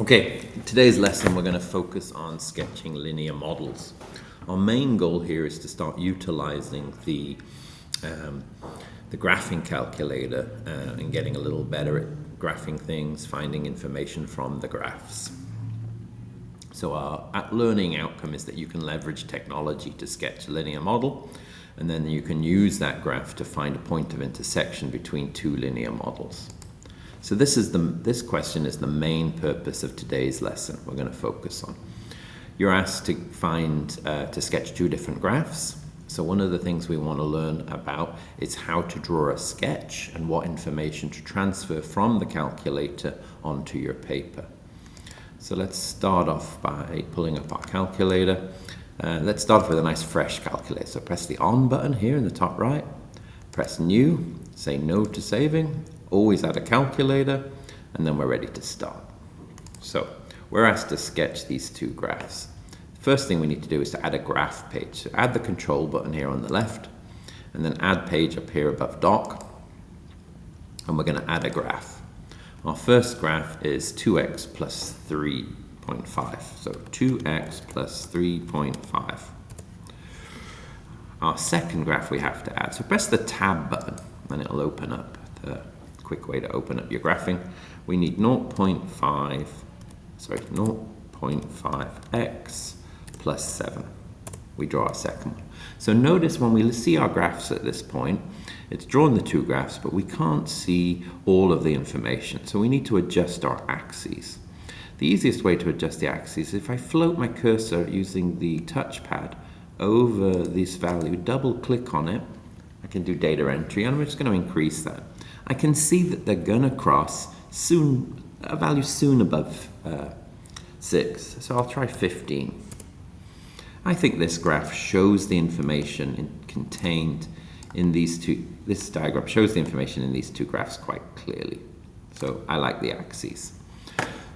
Okay, today's lesson we're going to focus on sketching linear models. Our main goal here is to start utilizing the graphing calculator and getting a little better at graphing things, finding information from the graphs. So our learning outcome is that you can leverage technology to sketch a linear model, and then you can use that graph to find a point of intersection between two linear models. So this question is the main purpose of today's lesson we're going to focus on. You're asked to sketch two different graphs. So one of the things we want to learn about is how to draw a sketch and what information to transfer from the calculator onto your paper. So let's start off by pulling up our calculator. Let's start off with a nice fresh calculator. So press the on button here in the top right, press new, say no to saving, always add a calculator, and then we're ready to start. So we're asked to sketch these two graphs. First thing we need to do is to add a graph page. So add the control button here on the left, and then add page up here above doc, and we're going to add a graph. Our first graph is 2x plus 3.5. So 2x plus 3.5. Our second graph we have to add. So press the tab button, and it'll open up. The quick way to open up your graphing. We need 0.5x plus 7. We draw our second one. So notice when we see our graphs at this point, it's drawn the two graphs, but we can't see all of the information. So we need to adjust our axes. The easiest way to adjust the axes is if I float my cursor using the touchpad over this value, double click on it, I can do data entry, and I'm just going to increase that. I can see that they're going to cross soon, a value soon above 6. So I'll try 15. I think this graph shows the information contained in these two. This diagram shows the information in these two graphs quite clearly. So I like the axes.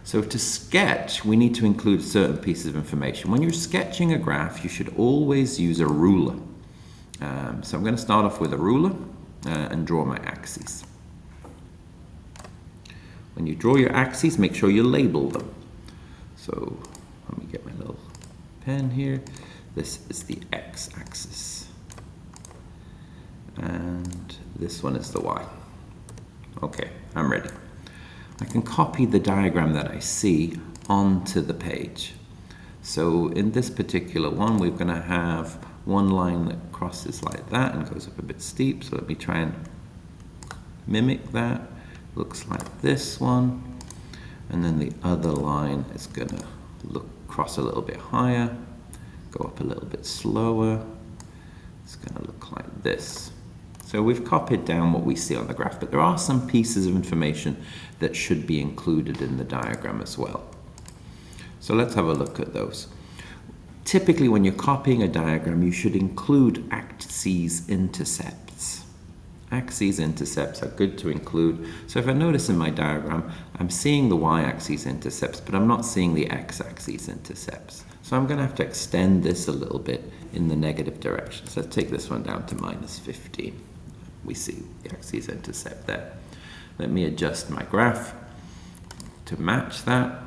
So to sketch, we need to include certain pieces of information. When you're sketching a graph, you should always use a ruler. So I'm going to start off with a ruler and draw my axes. When you draw your axes, make sure you label them. So let me get my little pen here. This is the x-axis. And this one is the y. Okay, I'm ready. I can copy the diagram that I see onto the page. So in this particular one, we're going to have one line that crosses like that and goes up a bit steep. So let me try and mimic that. Looks like this one, and then the other line is going to cross a little bit higher, go up a little bit slower. It's going to look like this. So we've copied down what we see on the graph, but there are some pieces of information that should be included in the diagram as well. So let's have a look at those. Typically, when you're copying a diagram, you should include axes intercepts. Axes intercepts are good to include. So if I notice in my diagram, I'm seeing the y-axis intercepts, but I'm not seeing the x-axis intercepts. So I'm going to have to extend this a little bit in the negative direction. So let's take this one down to minus 15. We see the axis intercept there. Let me adjust my graph to match that.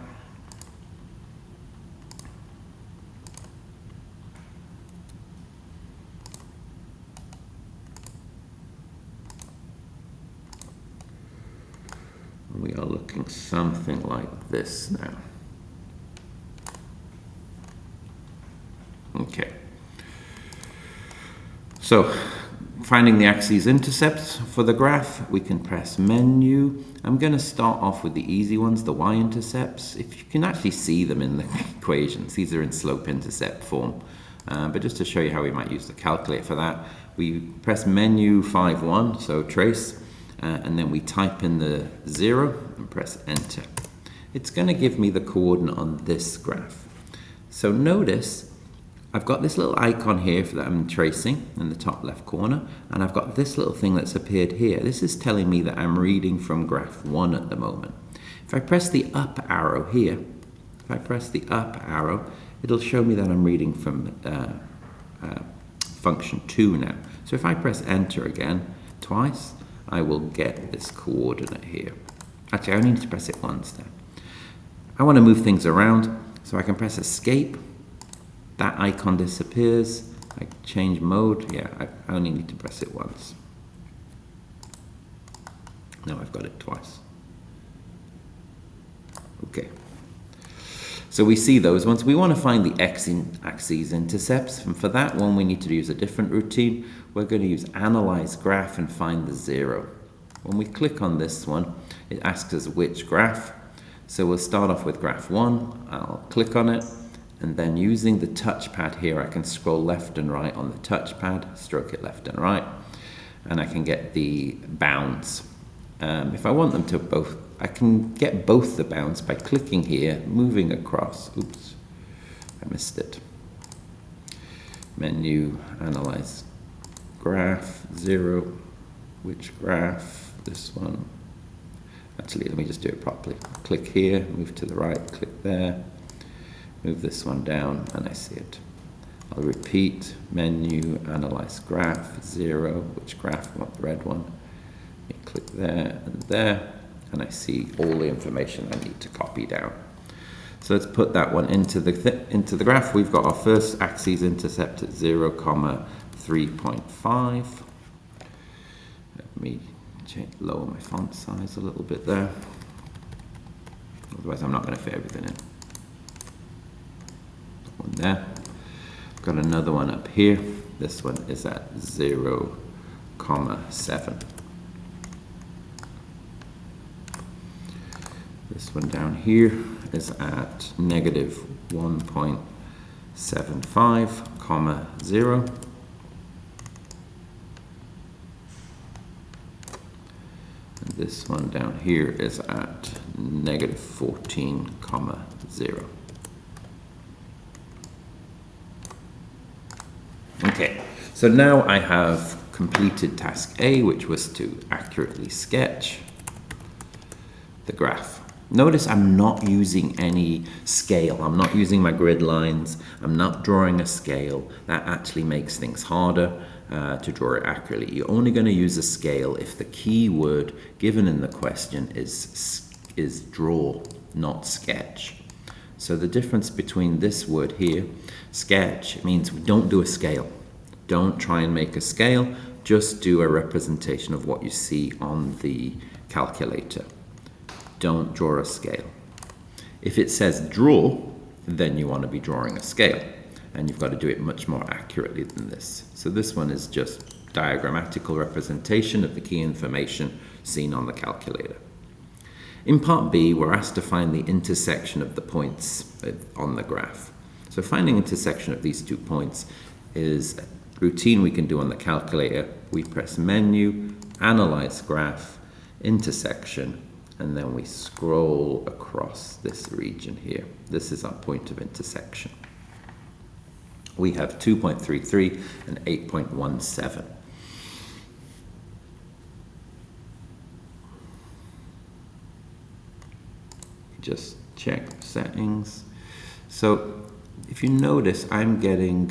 We are looking something like this now. Okay. So, finding the axes intercepts for the graph, we can press menu. I'm going to start off with the easy ones, the y-intercepts. If you can actually see them in the equations, these are in slope-intercept form. But just to show you how we might use the calculator for that, we press menu 5-1, so trace. And then we type in the 0 and press enter. It's going to give me the coordinate on this graph. So notice I've got this little icon here that I'm tracing in the top left corner, and I've got this little thing that's appeared here. This is telling me that I'm reading from graph 1 at the moment. If I press the up arrow here, it'll show me that I'm reading from function 2 now. So if I press enter again twice, I will get this coordinate here. Actually, I only need to press it once now. I want to move things around, so I can press escape. That icon disappears. I change mode. Yeah, I only need to press it once. Now I've got it twice. Okay. So we see those ones. We want to find the x-axis intercepts, and for that one we need to use a different routine. We're going to use Analyze Graph and find the 0. When we click on this one, it asks us which graph. So we'll start off with graph 1. I'll click on it, and then using the touchpad here, I can scroll left and right on the touchpad, stroke it left and right, and I can get the bounds. If I want them to both, I can get both the bounds by clicking here, moving across. Oops, I missed it. Menu, Analyze Graph, 0. Which graph? This one. Actually, let me just do it properly. Click here, move to the right, click there, move this one down, and I see it. I'll repeat, Menu, Analyze Graph, 0. Which graph? I want the red one. Click there, and I see all the information I need to copy down. So let's put that one into the graph. We've got our first axis intercept at 0, 3.5. Let me lower my font size a little bit there. Otherwise I'm not going to fit everything in. One there. Got another one up here. This one is at 0, 7. This one down here is at negative 1.75, 0. And this one down here is at negative 14, 0. Okay, so now I have completed task A, which was to accurately sketch the graph. Notice I'm not using any scale. I'm not using my grid lines. I'm not drawing a scale. That actually makes things harder to draw it accurately. You're only going to use a scale if the key word given in the question is draw, not sketch. So the difference between this word here, sketch, means we don't do a scale. Don't try and make a scale. Just do a representation of what you see on the calculator. Don't draw a scale. If it says draw, then you want to be drawing a scale, and you've got to do it much more accurately than this. So this one is just diagrammatical representation of the key information seen on the calculator. In part B, we're asked to find the intersection of the points on the graph. So finding intersection of these 2 points is a routine we can do on the calculator. We press Menu, Analyze Graph, Intersection, and then we scroll across this region here. This is our point of intersection. We have 2.33 and 8.17. Just check settings. So if you notice, I'm getting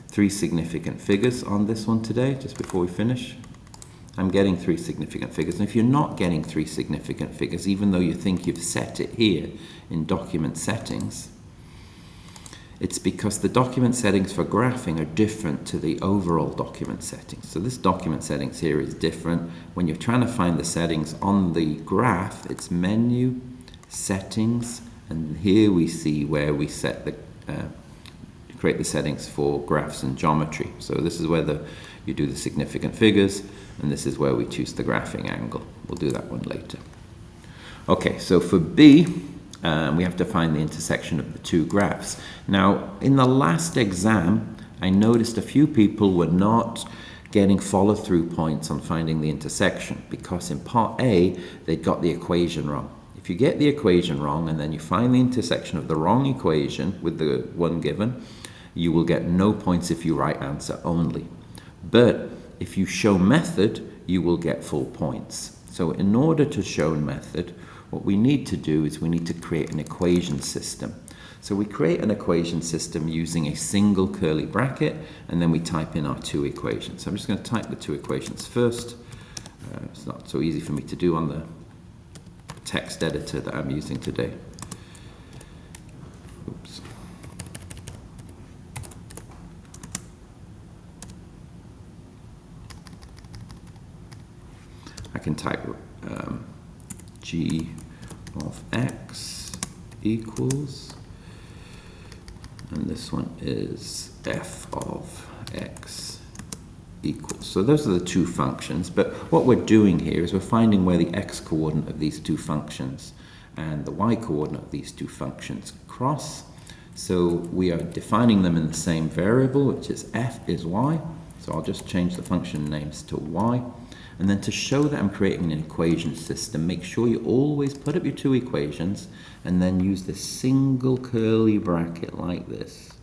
3 significant figures on this one today, just before we finish. I'm getting 3 significant figures. And if you're not getting 3 significant figures, even though you think you've set it here in document settings, it's because the document settings for graphing are different to the overall document settings. So this document settings here is different. When you're trying to find the settings on the graph, it's Menu, Settings, and here we see where we set the create the settings for graphs and geometry. So this is where you do the significant figures, and this is where we choose the graphing angle. We'll do that one later. Okay, so for B, we have to find the intersection of the 2 graphs. Now, in the last exam, I noticed a few people were not getting follow-through points on finding the intersection because in part A, they got the equation wrong. If you get the equation wrong and then you find the intersection of the wrong equation with the one given, you will get no points if you write answer only. But if you show method, you will get full points. So in order to show method, what we need to do is we need to create an equation system. So we create an equation system using a single curly bracket, and then we type in our 2 equations. So I'm just going to type the 2 equations first. It's not so easy for me to do on the text editor that I'm using today. can type g of x equals, and this one is f of x equals. So those are the two functions, but what we're doing here is we're finding where the x coordinate of these two functions and the y coordinate of these two functions cross. So we are defining them in the same variable, which is f is y. So I'll just change the function names to y. And then to show that I'm creating an equation system, make sure you always put up your two equations and then use the single curly bracket like this.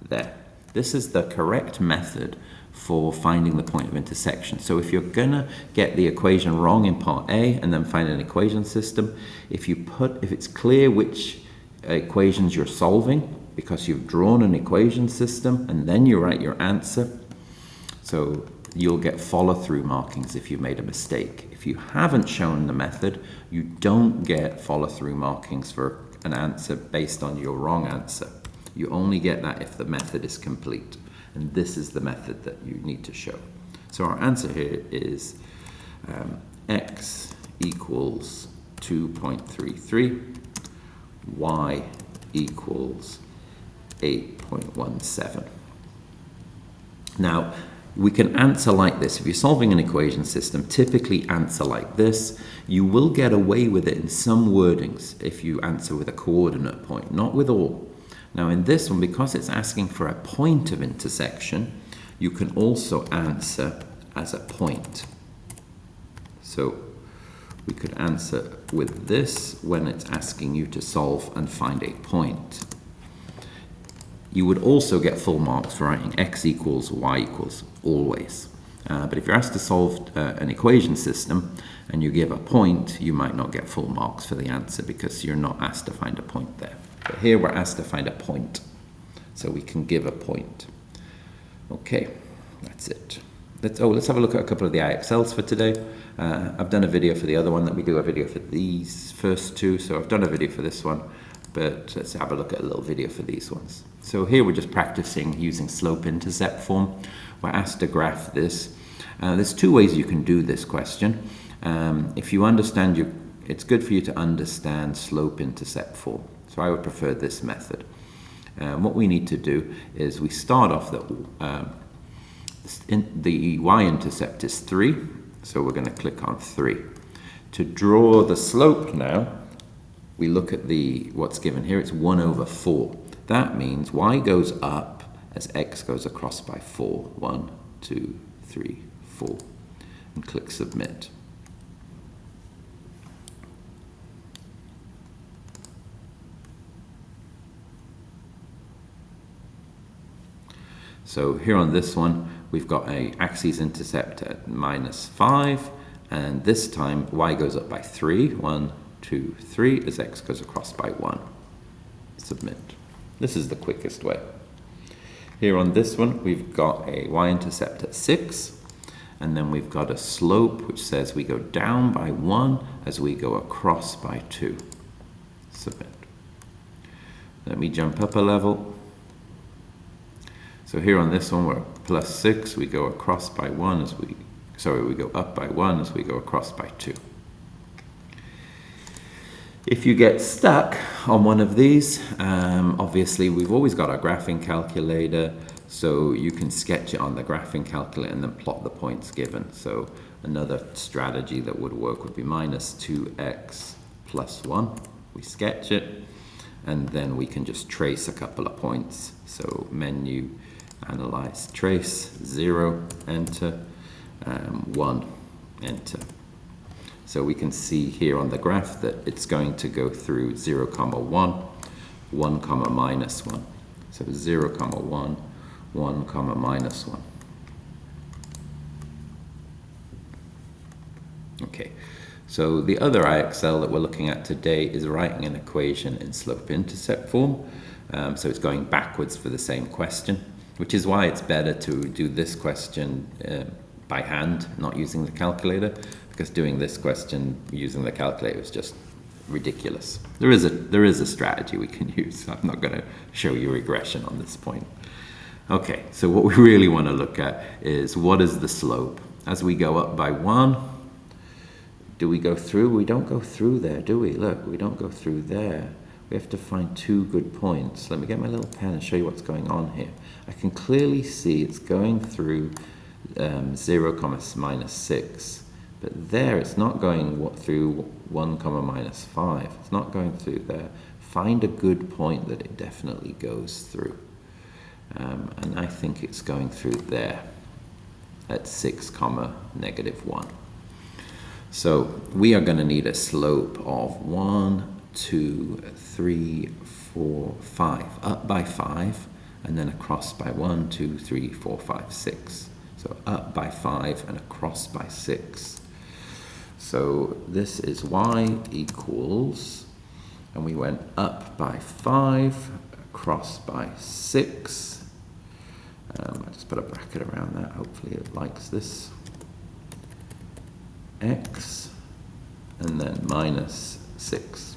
There. This is the correct method for finding the point of intersection. So if you're gonna get the equation wrong in part A and then find an equation system, if it's clear which equations you're solving because you've drawn an equation system and then you write your answer, so you'll get follow-through markings if you made a mistake. If you haven't shown the method, you don't get follow-through markings for an answer based on your wrong answer. You only get that if the method is complete. And this is the method that you need to show. So our answer here is x equals 2.33, y equals 8.17. Now, we can answer like this. If you're solving an equation system, typically answer like this. You will get away with it in some wordings if you answer with a coordinate point, not with all. Now in this one, because it's asking for a point of intersection, you can also answer as a point. So we could answer with this when it's asking you to solve and find a point. You would also get full marks for writing x equals y equals, always. But if you're asked to solve an equation system and you give a point, you might not get full marks for the answer because you're not asked to find a point there. But here we're asked to find a point, so we can give a point. Okay, that's it. Let's have a look at a couple of the AISLs for today. I've done a video for the other one. Let me do a video for these first two. So I've done a video for this one, but let's have a look at a little video for these ones. So here we're just practicing using slope-intercept form. We're asked to graph this. There's two ways you can do this question. If you understand, it's good for you to understand slope-intercept form. So I would prefer this method. What we need to do is we start off the y-intercept is 3, so we're going to click on 3. To draw the slope now, we look at what's given here. It's 1 over 4. That means y goes up as x goes across by 4. 1, 2, 3, 4. And click submit. So here on this one, we've got a axis intercept at -5, and this time y goes up by 3. 1, 2, 3, as x goes across by 1. Submit. This is the quickest way. Here on this one, we've got a y-intercept at 6, and then we've got a slope which says we go down by 1 as we go across by 2. Submit. Let me jump up a level. So here on this one, we're +6, we go across by 1 as we go up by 1 as we go across by 2. If you get stuck on one of these, obviously we've always got our graphing calculator, so you can sketch it on the graphing calculator and then plot the points given. So another strategy that would work would be -2x + 1. We sketch it, and then we can just trace a couple of points. So menu, analyze, trace, 0, enter, 1, enter. So we can see here on the graph that it's going to go through 0, 1, 1, -1. So 0, 1, 1, -1. Okay, so the other AISL that we're looking at today is writing an equation in slope-intercept form. So it's going backwards for the same question, which is why it's better to do this question by hand, not using the calculator, because doing this question using the calculator is just ridiculous. There is a strategy we can use. I'm not going to show you regression on this point. Okay, so what we really want to look at is what is the slope. As we go up by 1, Do we go through? We don't go through there, do we? Look, we don't go through there. We have to find two good points. Let me get my little pen and show you what's going on here. I can clearly see it's going through 0, minus 6. But there it's not going through 1, minus 5. It's not going through there. Find a good point that it definitely goes through. And I think it's going through there at 6, negative 1. So we are going to need a slope of 1, 2, 3, 4, 5. Up by 5, and then across by 1, 2, 3, 4, 5, 6. So up by 5 and across by 6. So this is y equals, and we went up by 5, across by 6. I just put a bracket around that, hopefully it likes this. X, and then minus 6.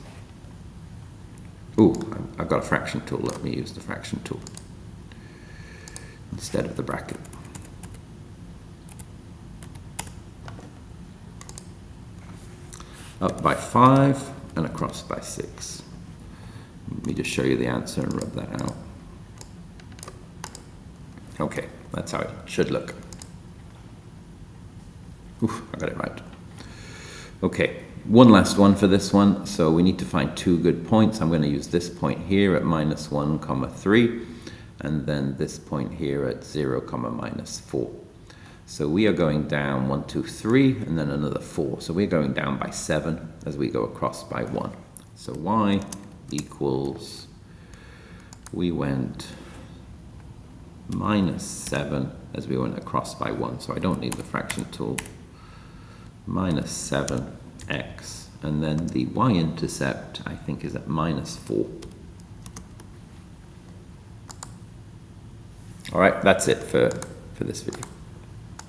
Ooh, I've got a fraction tool. Let me use the fraction tool instead of the bracket. Up by 5 and across by 6. Let me just show you the answer and rub that out. Okay, that's how it should look. Oof, I got it right. Okay, one last one for this one. So we need to find two good points. I'm going to use this point here at minus 1, 3, and then this point here at 0, minus 4. So we are going down 1, 2, 3, and then another 4. So we're going down by 7 as we go across by 1. So y equals, we went minus 7 as we went across by 1. So I don't need the fraction tool. Minus 7x, and then the y-intercept I think is at minus 4. All right, that's it for this video.